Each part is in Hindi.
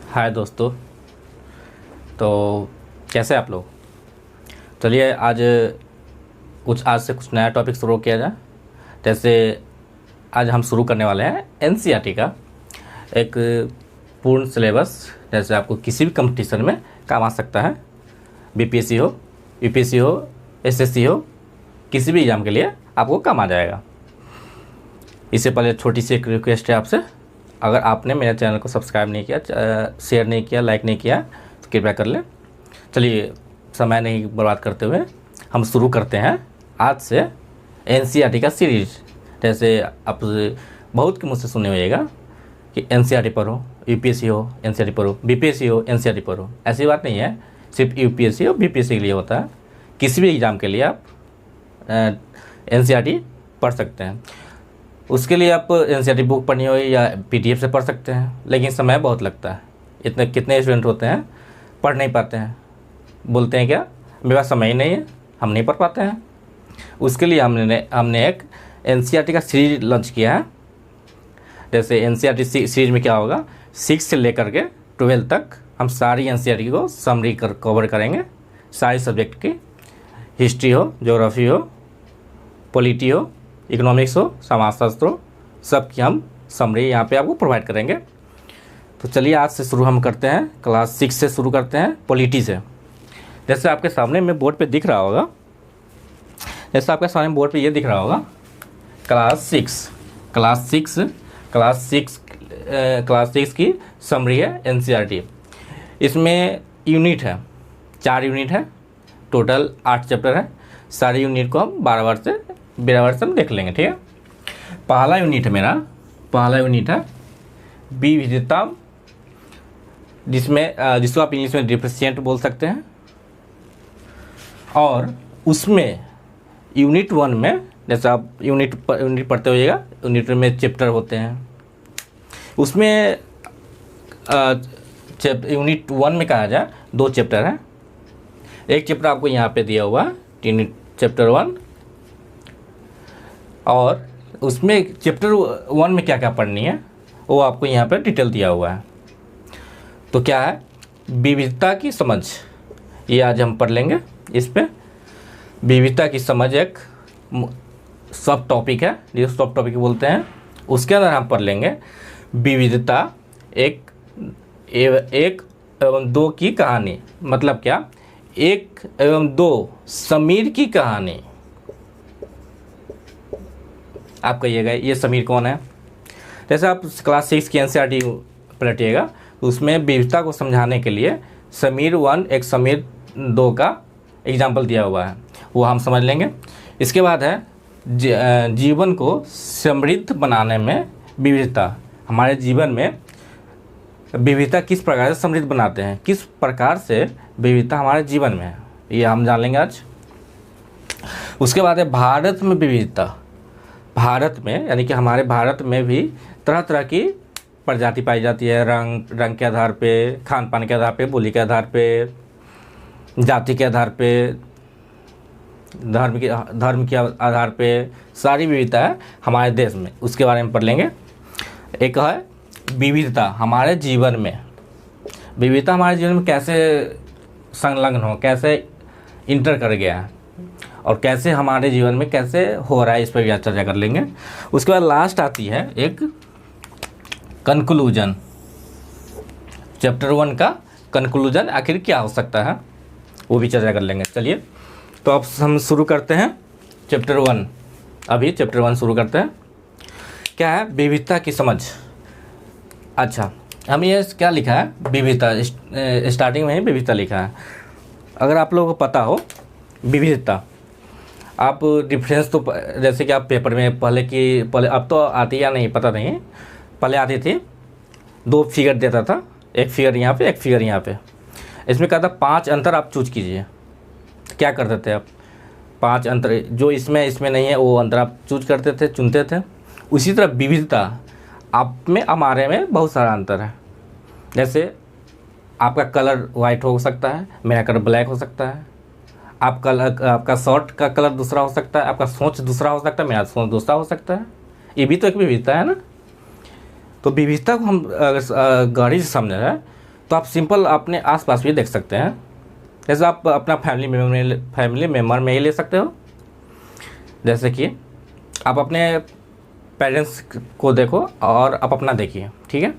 हाय दोस्तों। तो कैसे आप लोग। चलिए आज से कुछ नया टॉपिक शुरू किया जाए। जैसे आज हम शुरू करने वाले हैं एनसीईआरटी का एक पूर्ण सिलेबस, जैसे आपको किसी भी कंपटीशन में काम आ सकता है। बीपीएससी हो, यूपीएससी हो, एसएससी हो, किसी भी एग्ज़ाम के लिए आपको काम आ जाएगा। इससे पहले छोटी सी एक रिक्वेस्ट है आपसे, अगर आपने मेरे चैनल को सब्सक्राइब नहीं किया, शेयर नहीं किया, लाइक नहीं किया तो कृपया कर लें। चलिए समय नहीं बर्बाद करते हुए हम शुरू करते हैं आज से एनसीईआरटी का सीरीज। जैसे आप बहुत के मुझसे सुने होइएगा कि एनसीईआरटी पढ़ो, यूपीएससी हो एनसीईआरटी पढ़ो, बीपीएससी हो एनसीईआरटी पढ़ो। ऐसी बात नहीं है, सिर्फ यूपीएससी और बीपीएससी के लिए होता है। किसी भी एग्ज़ाम के लिए आप एनसीईआरटी पढ़ सकते हैं। उसके लिए आप एनसीईआरटी बुक पढ़नी हो या पीडीएफ से पढ़ सकते हैं, लेकिन समय बहुत लगता है। इतने कितने स्टूडेंट होते हैं पढ़ नहीं पाते हैं, बोलते हैं क्या मेरे पास समय ही नहीं है, हम नहीं पढ़ पाते हैं। उसके लिए हमने एक एनसीईआरटी का सीरीज लॉन्च किया है। जैसे एनसीईआरटी सीरीज में क्या होगा, 6 से लेकर के 12 तक हम सारी एनसीईआरटी को समरी कवर करेंगे। सारी सब्जेक्ट की, हिस्ट्री हो, ज्योग्राफी हो, पॉलिटी हो, इकोनॉमिक्स हो, समाजशास्त्र हो, सब की हम समरी यहाँ पे आपको प्रोवाइड करेंगे। तो चलिए आज से शुरू हम करते हैं, क्लास 6 से शुरू करते हैं, पॉलिटी से। जैसे आपके सामने में बोर्ड पे दिख रहा होगा, ये दिख रहा होगा क्लास 6 की समरी है एनसीईआरटी। इसमें यूनिट है, 4 यूनिट है, टोटल 8 चैप्टर है। सारी यूनिट को हम 12 वर्ष हम देख लेंगे, ठीक है। पहला यूनिट है विविधता, जिसको आप इंग्लिश में डिफरेंशिएट बोल सकते हैं। और उसमें यूनिट 1 में, जैसे आप यूनिट पढ़ते होइएगा, यूनिट में चैप्टर होते हैं। उसमें यूनिट 1 में कहा जाए 2 चैप्टर हैं। एक चैप्टर आपको यहाँ पे दिया हुआ है, चैप्टर 1, और उसमें चैप्टर 1 में क्या क्या पढ़नी है वो आपको यहाँ पर डिटेल दिया हुआ है। तो क्या है, विविधता की समझ, ये आज हम पढ़ लेंगे। इस पे विविधता की समझ एक सब टॉपिक है, जिस सब टॉपिक बोलते हैं। उसके अंदर हम पढ़ लेंगे विविधता एक एवं दो की कहानी। मतलब क्या, 1 एवं 2 समीर की कहानी। आप कहिएगा ये समीर कौन है। जैसे आप क्लास 6 की एनसीईआरटी पलटिएगा तो उसमें विविधता को समझाने के लिए समीर 1 एक समीर 2 का एग्जाम्पल दिया हुआ है, वो हम समझ लेंगे। इसके बाद है जीवन को समृद्ध बनाने में विविधता। हमारे जीवन में विविधता किस प्रकार से समृद्ध बनाते हैं, किस प्रकार से विविधता हमारे जीवन में है, ये हम जान लेंगे आज। उसके बाद है भारत में विविधता। भारत में यानी कि हमारे भारत में भी तरह तरह की प्रजाति पाई जाती है, रंग के आधार पे, खान पान के आधार पे, बोली के आधार पे, जाति के आधार पे, धर्म के आधार पे सारी विविधता है हमारे देश में। उसके बारे में पढ़ लेंगे। एक है विविधता हमारे जीवन में। विविधता हमारे जीवन में कैसे संलग्न हो, कैसे इंटर कर गया है, और कैसे हमारे जीवन में कैसे हो रहा है, इस पर भी चर्चा कर लेंगे। उसके बाद लास्ट आती है एक कंक्लूजन। चैप्टर 1 का कंक्लूजन आखिर क्या हो सकता है, वो भी चर्चा कर लेंगे। चलिए तो अब हम शुरू करते हैं चैप्टर 1। अभी चैप्टर 1 शुरू करते हैं। क्या है, विविधता की समझ। अच्छा, हम ये क्या लिखा है, विविधता, स्टार्टिंग में ही विविधता लिखा है। अगर आप लोगों को पता हो विविधता, आप डिफरेंस तो जैसे कि आप पेपर में पहले अब तो आती या नहीं पता नहीं, पहले आती थी, 2 फिगर देता था, एक फिगर यहाँ पे, एक फिगर यहाँ पे। इसमें कहता 5 अंतर आप चूज कीजिए। क्या करते थे आप, 5 अंतर जो इसमें नहीं है वो अंतर आप चूज करते थे, चुनते थे। उसी तरह विविधता आप में हमारे में बहुत सारा अंतर है। जैसे आपका कलर वाइट हो सकता है, मेरा कलर ब्लैक हो सकता है, आपका शर्ट का कलर दूसरा हो सकता है, आपका सोच दूसरा हो सकता है, मेरा सोच दूसरा हो सकता है। ये भी तो एक विविधता है ना। तो विविधता को हम गहरी से समझा जाए तो आप सिंपल अपने आसपास भी देख सकते हैं। जैसे आप अपना फैमिली मेम्बर में ही ले सकते हो। जैसे कि आप अपने पेरेंट्स को देखो और आप अपना देखिए, ठीक है।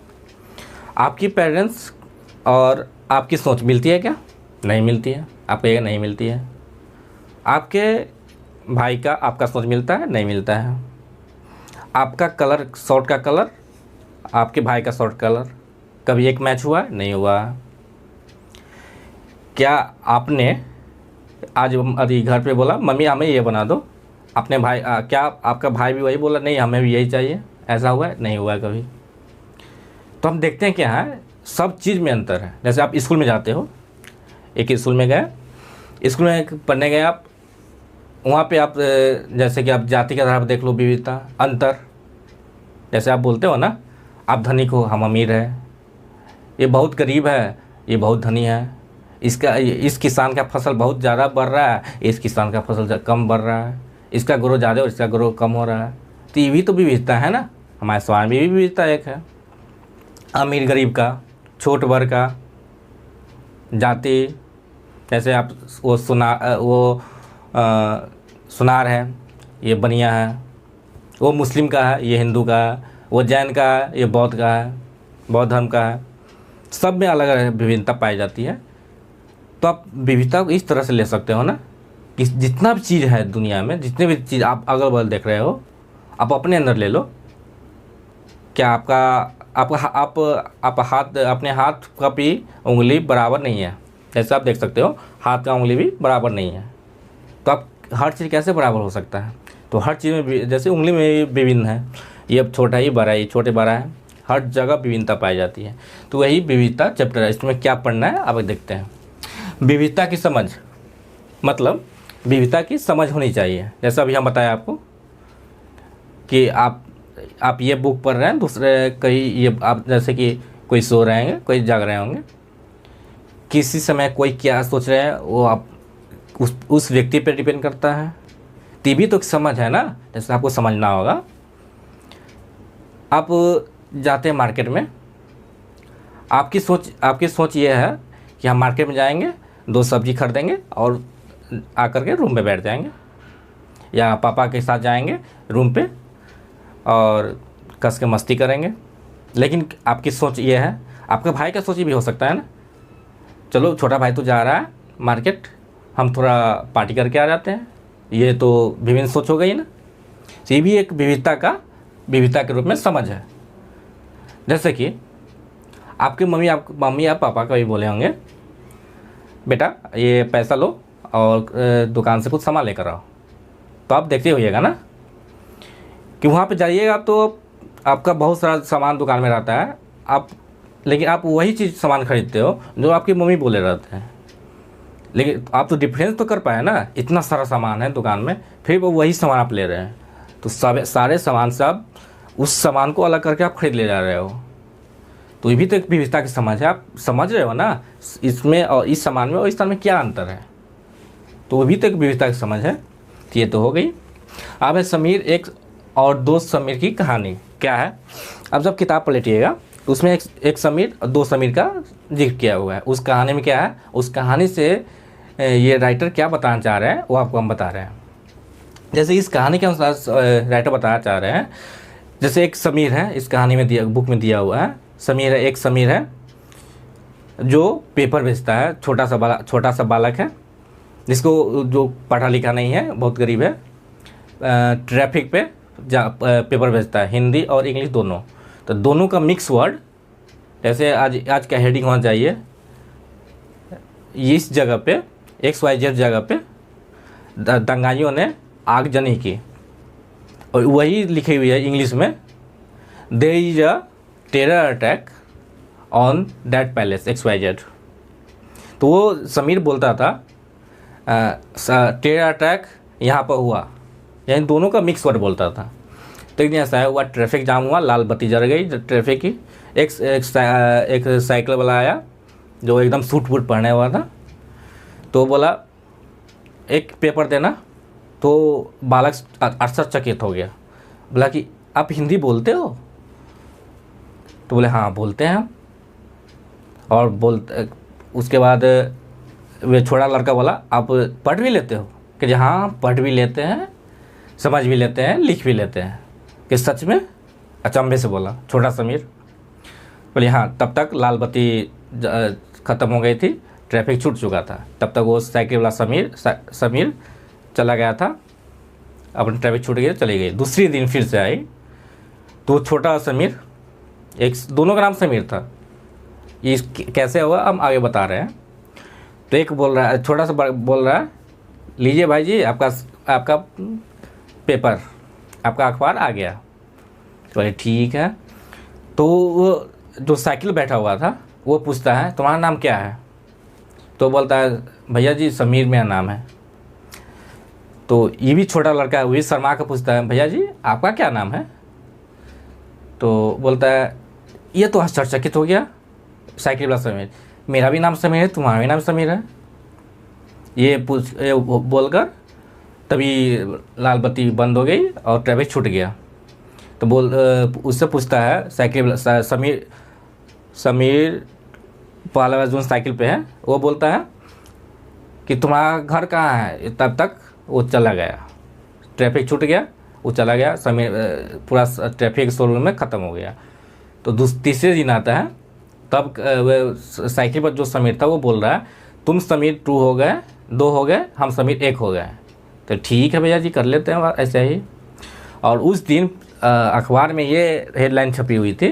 आपकी पेरेंट्स और आपकी सोच मिलती है क्या? नहीं मिलती है। आप कहिएगा नहीं मिलती है। आपके भाई का आपका सोच मिलता है? नहीं मिलता है। आपका कलर, शर्ट का कलर, आपके भाई का शर्ट कलर कभी एक मैच हुआ है? नहीं हुआ। क्या आपने आज अभी घर पे बोला मम्मी हमें ये बना दो, अपने भाई क्या आपका भाई भी वही बोला नहीं हमें भी यही चाहिए? ऐसा हुआ है? नहीं हुआ है कभी। तो हम देखते हैं क्या है, सब चीज़ में अंतर है। जैसे आप स्कूल में जाते हो, एक स्कूल में गए, स्कूल में पढ़ने गए आप, वहाँ पे आप जैसे कि आप जाति के आधार पर देख लो विविधता, अंतर। जैसे आप बोलते हो ना, आप धनिक हो हम अमीर है, ये बहुत गरीब है ये बहुत धनी है, इस किसान का फसल बहुत ज़्यादा बढ़ रहा है, इस किसान का फसल कम बढ़ रहा है, इसका ग्रोथ ज़्यादा और इसका ग्रोथ कम हो रहा है। तो ये भी तो विविधता है ना, हमारे समाज में भी विविधता एक है। अमीर गरीब का, छोट वर्ग का, जाति, जैसे आप वो सुनार है ये बनिया है, वो मुस्लिम का है ये हिंदू का है, वो जैन का है ये बौद्ध का है, बौद्ध धर्म का है। सब में अलग अलग विभिन्नता पाई जाती है। तो आप विविधता को इस तरह से ले सकते हो ना कि जितना भी चीज़ है दुनिया में, जितने भी चीज़ आप अगल बगल देख रहे हो, आप अपने अंदर ले लो। क्या आप हाथ, अपने हाथ का भी उंगली बराबर नहीं है। जैसे आप देख सकते हो हाथ का उंगली भी बराबर नहीं है। तो आप हर चीज़ कैसे बराबर हो सकता है? तो हर चीज़ में जैसे उंगली में भी विभिन्न है, ये अब छोटा ही बड़ा है, ये छोटे बड़ा है, हर जगह विभिन्नता पाई जाती है। तो वही विविधता चैप्टर है, इसमें क्या पढ़ना है अब देखते हैं। विविधता की समझ, मतलब विविधता की समझ होनी चाहिए। जैसा अभी हम बताया आपको कि आप ये बुक पढ़ रहे हैं, दूसरे कहीं ये आप जैसे कि कोई सो रहे होंगे, कोई जाग रहे होंगे, किसी समय कोई क्या सोच रहे हैं वो आप उस व्यक्ति पर डिपेंड करता है। तो भी तो समझ है ना, जैसे आपको समझना होगा। आप जाते हैं मार्केट में, आपकी सोच ये है कि हम मार्केट में जाएंगे, 2 सब्जी खरीदेंगे और आकर के रूम पे बैठ जाएंगे, या पापा के साथ जाएंगे रूम पे और कस के मस्ती करेंगे। लेकिन आपकी सोच ये है, आपके भाई का सोच भी हो सकता है ना, चलो छोटा भाई तो जा रहा है मार्केट, हम थोड़ा पार्टी करके आ जाते हैं। ये तो विभिन्न सोच हो गई ना। ये भी एक विविधता के रूप में समझ है। जैसे कि आपके मम्मी या पापा कभी बोले होंगे बेटा ये पैसा लो और दुकान से कुछ सामान लेकर आओ। तो आप देखते होइएगा ना कि वहाँ पे जाइएगा तो आपका बहुत सारा सामान दुकान में रहता है, लेकिन आप वही चीज़ सामान खरीदते हो जो आपकी मम्मी बोले रहते हैं। लेकिन आप तो डिफरेंस तो कर पाए ना, इतना सारा सामान है दुकान में, फिर वो वही सामान आप ले रहे हैं। तो सारे सामान से आप उस सामान को अलग करके आप खरीद ले जा रहे हो। तो ये भी तो एक विविधता की समझ है। आप समझ रहे हो ना इसमें और इस सामान में और इस सामान में क्या अंतर है। तो वो भी तो एक विविधता की समझ है। तो ये तो हो गई। अब है समीर एक और 2 समीर की कहानी। क्या है, अब जब किताब पलटिएगा तो उसमें एक समीर और 2 समीर का जिक्र किया हुआ है। उस कहानी में क्या है, उस कहानी से ये राइटर क्या बताना चाह रहे हैं वो आपको हम बता रहे हैं। जैसे इस कहानी के अनुसार राइटर बताना चाह रहे हैं, जैसे एक समीर है, इस कहानी में बुक में दिया हुआ है। एक समीर है जो पेपर बेचता है, छोटा सा बालक है जिसको जो पढ़ा लिखा नहीं है, बहुत गरीब है, ट्रैफिक पे पेपर बेचता है, हिंदी और इंग्लिश दोनों। तो दोनों का मिक्स वर्ड, जैसे आज का हेडिंग होना चाहिए, इस जगह पे XYZ जगह पे दंगाइयों ने आगजनी की, और वही लिखी हुई है इंग्लिश में, there is a terror attack on that palace XYZ। तो वो समीर बोलता था टेरर अटैक यहाँ पर हुआ, यानी दोनों का मिक्स वर्ड बोलता था। तो एक दिन ऐसा हुआ, ट्रैफिक जाम हुआ, लाल बत्ती जल गई ट्रैफिक की, एक साइकिल वाला आया जो एकदम सूट वूट पहने हुआ था। तो बोला एक पेपर देना। तो बालक आश्चर्यचकित हो गया, बोला कि आप हिंदी बोलते हो? तो बोले हाँ बोलते हैं हम। और उसके बाद वे छोटा लड़का बोला, आप पढ़ भी लेते हो? कि हाँ पढ़ भी लेते हैं, समझ भी लेते हैं, लिख भी लेते हैं। कि सच में? अचंभे से बोला छोटा समीर। बोले हाँ। तब तक लाल बत्ती ख़त्म हो गई थी, ट्रैफिक छूट चुका था। तब तक वो साइकिल वाला समीर चला गया था, अपनी ट्रैफिक छूट गई, चली गई। दूसरी दिन फिर से आई तो छोटा समीर, दोनों का नाम समीर था। ये कैसे हुआ हम आगे बता रहे हैं। तो एक बोल रहा है, छोटा सा बोल रहा है, लीजिए भाई जी आपका पेपर, आपका अखबार आ गया। बोले ठीक है। तो वो जो साइकिल बैठा हुआ था वो पूछता है, तुम्हारा नाम क्या है? तो बोलता है, भैया जी समीर मेरा नाम है। तो ये भी छोटा लड़का है, वो भी शर्मा के पूछता है, भैया जी आपका क्या नाम है? तो बोलता है, ये तो आश्चर्यचकित हो गया साइकिल वाला समीर, मेरा भी नाम समीर है, तुम्हारा भी नाम समीर है। ये बोलकर तभी लाल बत्ती बंद हो गई और ट्रैफिक छूट गया। तो उससे पूछता है साइकिल समीर पहला जो साइकिल पे है, वो बोलता है कि तुम्हारा घर कहाँ है? तब तक वो चला गया, ट्रैफिक छूट गया, वो चला गया। समीर पूरा ट्रैफिक शोरूम में ख़त्म हो गया। तो तीसरे दिन आता है, तब साइकिल पर जो समीर था वो बोल रहा है, तुम समीर 2 हो गए, 2 हो गए, हम समीर 1 हो गए। तो ठीक है भैया जी, कर लेते हैं ऐसे ही। और उस दिन अखबार में ये हेडलाइन छपी हुई थी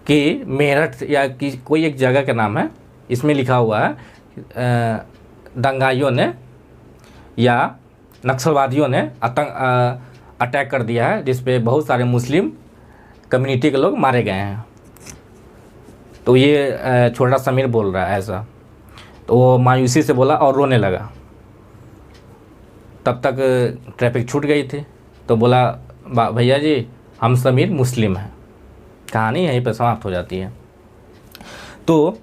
कि मेरठ या कोई एक जगह का नाम है, इसमें लिखा हुआ है दंगाइयों ने या नक्सलवादियों ने अटैक कर दिया है, जिस पे बहुत सारे मुस्लिम कम्युनिटी के लोग मारे गए हैं। तो ये छोटा समीर बोल रहा है ऐसा। तो वो मायूसी से बोला और रोने लगा। तब तक ट्रैफिक छूट गई थी। तो बोला, भैया जी हम समीर मुस्लिम हैं। कहानी यहीं पर समाप्त हो जाती है। तो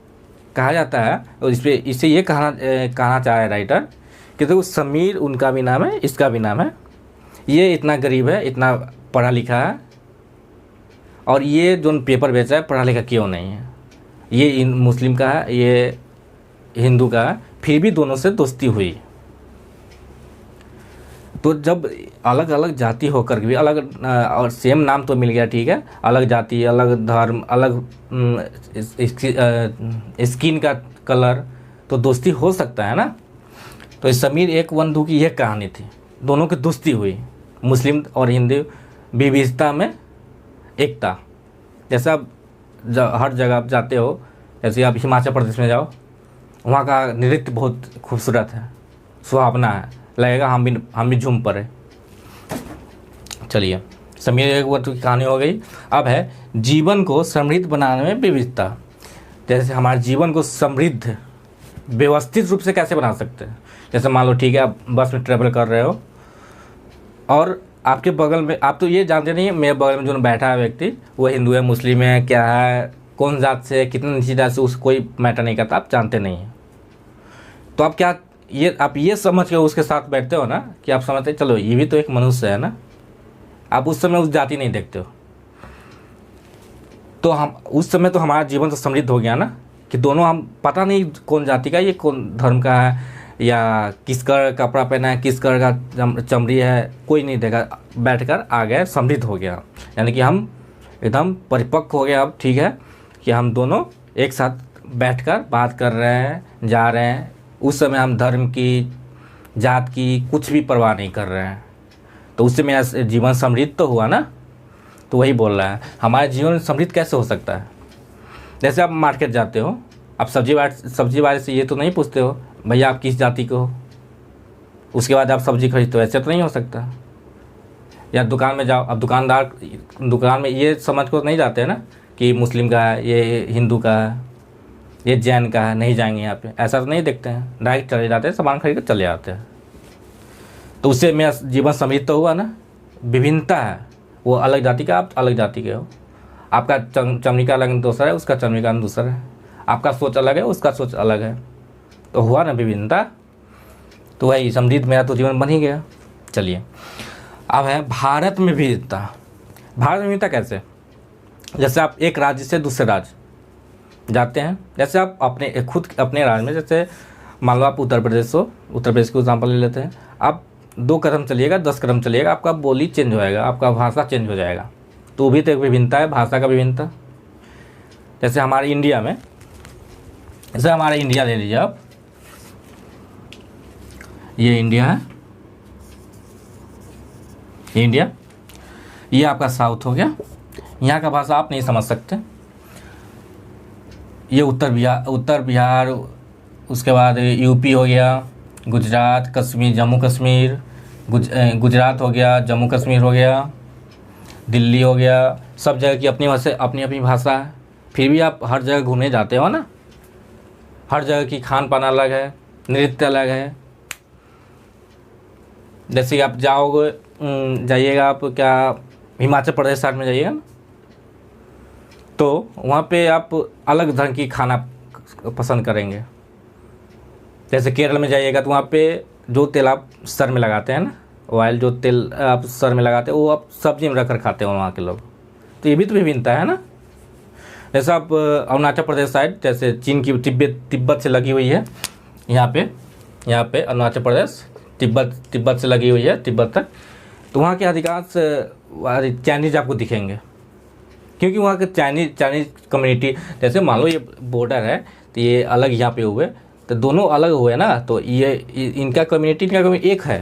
कहा जाता है, और इससे ये कहना चाह रहा है राइटर कि देखो समीर उनका भी नाम है, इसका भी नाम है। ये इतना गरीब है, इतना पढ़ा लिखा है, और ये जो पेपर बेचा है पढ़ा लिखा क्यों नहीं है। ये मुस्लिम का है, ये हिंदू का है, फिर भी दोनों से दोस्ती हुई। तो जब अलग अलग जाति होकर भी अलग और सेम नाम तो मिल गया, ठीक है, अलग जाति, अलग धर्म, अलग स्किन का कलर, तो दोस्ती हो सकता है ना। तो इस समीर एक बंधु की यह कहानी थी, दोनों की दोस्ती हुई, मुस्लिम और हिंदू विविधता में एकता। जैसे आप हर जगह आप जाते हो, जैसे आप हिमाचल प्रदेश में जाओ, वहाँ का नृत्य बहुत खूबसूरत है, सुहावना है, लगेगा हम भी झूम पड़े। चलिए, समीर एक बंधु की कहानी हो गई। अब है जीवन को समृद्ध बनाने में विविधता। जैसे हमारे जीवन को समृद्ध व्यवस्थित रूप से कैसे बना सकते हैं। जैसे मान लो ठीक है, आप बस में ट्रेवल कर रहे हो और आपके बगल में, आप तो ये जानते नहीं है मेरे बगल में जो बैठा है व्यक्ति वो हिंदू है, मुस्लिम है, क्या है, कौन जात से, कितने नीची जात से, उसको कोई मैटर नहीं करता, आप जानते नहीं हैं। तो आप क्या आप ये समझ के उसके साथ बैठते हो ना कि आप समझते चलो ये भी तो एक मनुष्य है ना। आप उस समय उस जाति नहीं देखते हो। तो हम उस समय तो हमारा जीवन तो समृद्ध हो गया ना, कि दोनों हम पता नहीं कौन जाति का, ये कौन धर्म का है, या किस कलर कपड़ा पहना है, किस कलर का चमड़ी है, कोई नहीं देखा, बैठकर आ गए, समृद्ध हो गया। यानी कि हम एकदम परिपक्व हो गए अब, ठीक है, कि हम दोनों एक साथ बैठकर बात कर रहे हैं, जा रहे हैं। उस समय हम धर्म की, जात की कुछ भी परवाह नहीं कर रहे हैं। तो उससे मेरा जीवन समृद्ध तो हुआ ना। तो वही बोल रहा है, हमारे जीवन समृद्ध कैसे हो सकता है। जैसे आप मार्केट जाते हो, आप सब्जी वाले से ये तो नहीं पूछते हो भैया आप किस जाति के हो, उसके बाद आप सब्जी खरीदते हो, ऐसे तो नहीं हो सकता। या दुकान में जाओ, अब दुकान में ये समझ को नहीं जाते हैं ना कि मुस्लिम का है, ये हिंदू का है, ये जैन का है, नहीं जाएंगे यहाँ पे, ऐसा तो नहीं देखते हैं, डायरेक्ट चले जाते हैं, सामान खरीद कर चले जाते हैं। तो उससे मेरा जीवन समृद्ध तो हुआ ना। विभिन्नता है, वो अलग जाति का, आप अलग जाति के हो, आपका चमड़ी का रंग दूसरा है, उसका चमड़ी का रंग दूसरा है, आपका सोच अलग है, उसका सोच अलग है, तो हुआ ना विभिन्नता। तो वही समृद्ध मेरा तो जीवन बन ही गया। चलिए, अब है भारत में विविधता। भारत में विविधता कैसे, जैसे आप एक राज्य से दूसरे राज्य, जाते हैं। जैसे आप अपने खुद अपने राज्य में, जैसे मान लो आप उत्तर प्रदेश हो, उत्तर प्रदेश को एग्जाम्पल ले लेते हैं। आप 2 कदम चलिएगा, 10 कदम चलिएगा, आपका बोली चेंज हो जाएगा, आपका भाषा चेंज हो जाएगा। तो वो भी तो एक विभिन्नता है, भाषा का विभिन्नता। जैसे हमारे इंडिया में, जैसे हमारा इंडिया ले लीजिए आप, ये इंडिया है, ये इंडिया, ये आपका साउथ हो गया। यहाँ का भाषा आप नहीं समझ सकते। ये उत्तर बिहार, उसके बाद यूपी हो गया, गुजरात, कश्मीर, जम्मू कश्मीर, गुजरात हो गया, जम्मू कश्मीर हो गया, दिल्ली हो गया। सब जगह की अपनी भाषा, अपनी अपनी भाषा है। फिर भी आप हर जगह घूमने जाते हो ना, हर जगह की खान पान अलग है, नृत्य अलग है। जैसे कि आप जाइएगा आप क्या हिमाचल प्रदेश साइड में जाइएगा ना, तो वहाँ पे आप अलग ढंग की खाना पसंद करेंगे। जैसे केरल में जाइएगा तो वहाँ पे जो तेल आप सर में लगाते हैं ना, ऑयल, जो तेल आप सर में लगाते हैं, वो आप सब्जी में रख कर खाते हो वहाँ के लोग। तो ये भी तो विभिन्नता है ना। जैसे आप अरुणाचल प्रदेश साइड, जैसे चीन की तिब्बत से लगी हुई है, यहाँ पे अरुणाचल प्रदेश तिब्बत से लगी हुई है, तिब्बत तक। तो वहाँ के अधिकांश चाइनीज आपको दिखेंगे, क्योंकि वहाँ के चाइनीज कम्युनिटी, जैसे मान लो ये बॉर्डर है तो ये अलग यहाँ पे हुए, तो दोनों अलग हुए ना, तो ये इनका कम्युनिटी एक है,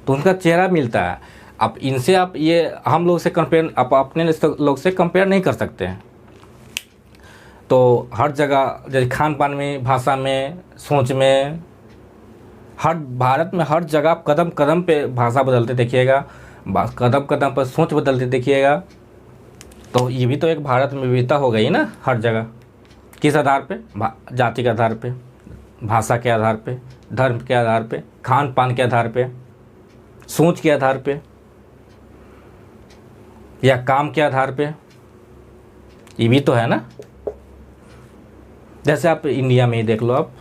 तो उनका चेहरा मिलता है। आप इनसे आप ये हम लोग से कंपेयर, आप अपने लोग से कंपेयर नहीं कर सकते हैं। तो हर जगह, जैसे खान पान में, भाषा में, सोच में, हर भारत में हर जगह आप कदम कदम पे भाषा बदलते देखिएगा, कदम कदम पर सोच बदलते देखिएगा। तो ये भी तो एक भारत में विविधता हो गई ना हर जगह। किस आधार पे? जाति के आधार पे, भाषा के आधार पे, धर्म के आधार पे, खान पान के आधार पे, सोच के आधार पे, या काम के आधार पे। ये भी तो है ना। जैसे आप इंडिया में ही देख लो, आप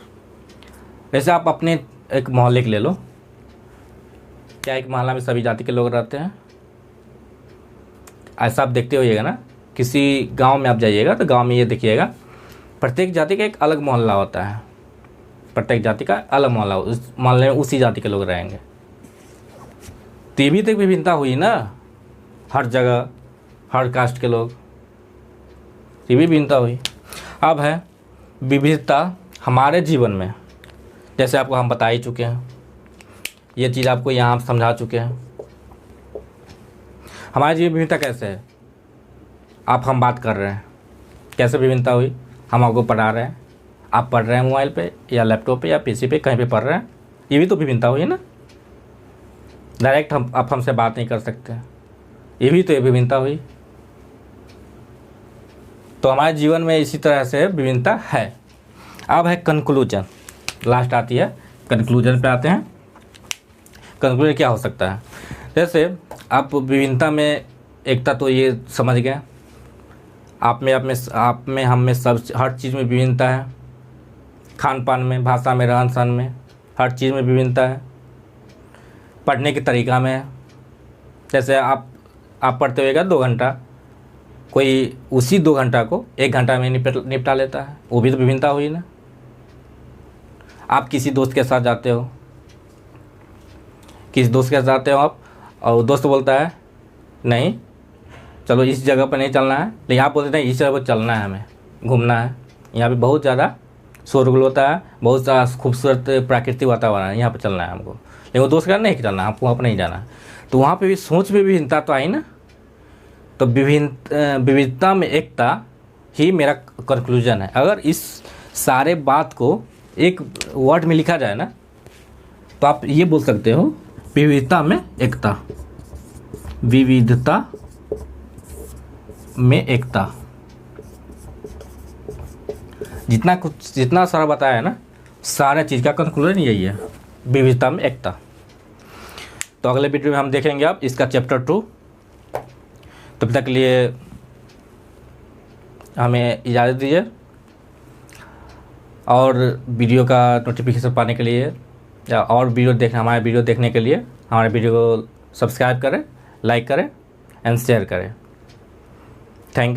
जैसे आप अपने एक मोहल्ले के ले लो, क्या एक मोहल्ला में सभी जाति के लोग रहते हैं? ऐसा आप देखते होइएगा ना। किसी गांव में आप जाइएगा तो गांव में ये देखिएगा, प्रत्येक जाति का एक अलग मोहल्ला होता है, प्रत्येक जाति का अलग मोहल्ला, उस मोहल्ले में उसी जाति के लोग रहेंगे। तो ये भी तो एक विभिन्नता हुई ना, हर जगह हर कास्ट के लोग, ये भी विभिन्नता हुई। अब है विविधता हमारे जीवन में, जैसे आपको हम बता ही चुके हैं, ये चीज़ आपको यहाँ हम समझा चुके हैं। हमारे जीवन विभिन्नता कैसे है, हम बात कर रहे हैं, कैसे विभिन्नता हुई? हम आपको पढ़ा रहे हैं, आप पढ़ रहे हैं मोबाइल पे या लैपटॉप पे या पीसी पे, कहीं पे पढ़ रहे हैं, ये भी तो विभिन्नता हुई ना। डायरेक्ट आप हमसे बात नहीं कर सकते, ये भी तो एक विभिन्नता हुई। तो हमारे जीवन में इसी तरह से विभिन्नता है। अब है कंक्लूजन, लास्ट आती है, कंक्लूजन पे आते हैं। कंक्लूजन क्या हो सकता है? जैसे आप विभिन्नता में एकता तो ये समझ गए, आप में हम में सब हर चीज़ में विभिन्नता है। खान पान में, भाषा में, रहन सहन में, हर चीज़ में विभिन्नता है। पढ़ने के तरीका में, जैसे आप पढ़ते होइएगा 2 घंटा, कोई उसी 2 घंटा को 1 घंटा में निपटा लेता है, वो भी तो विभिन्नता हुई ना। आप किसी दोस्त के साथ जाते हो, आप, और दोस्त बोलता है नहीं चलो इस जगह पर नहीं चलना है, लेकिन आप बोलते हैं इस जगह पर चलना है, हमें घूमना है, यहाँ पे बहुत ज़्यादा शोरगुल होता है, बहुत ज़्यादा खूबसूरत प्राकृतिक वातावरण है, यहाँ पर चलना है हमको, लेकिन वो दोस्त का नहीं चलना, आपको वहाँ पर नहीं जाना। तो वहाँ पे भी सोच में विभिन्नता तो आई ना। तो विविधता में एकता ही मेरा कंक्लूजन है। अगर इस सारे बात को एक वर्ड में लिखा जाए ना, तो आप ये बोल सकते हो, विविधता में एकता, विविधता में एकता। जितना सारा बताया है ना, सारा चीज़ का कंक्लूजन यही है, विविधता में एकता। तो अगले वीडियो में हम देखेंगे अब इसका चैप्टर 2। तब तक के लिए हमें इजाज़त दीजिए, और वीडियो का नोटिफिकेशन पाने के लिए या और हमारे वीडियो देखने के लिए हमारे वीडियो को सब्सक्राइब करें, लाइक करें एंड शेयर करें। Thank you.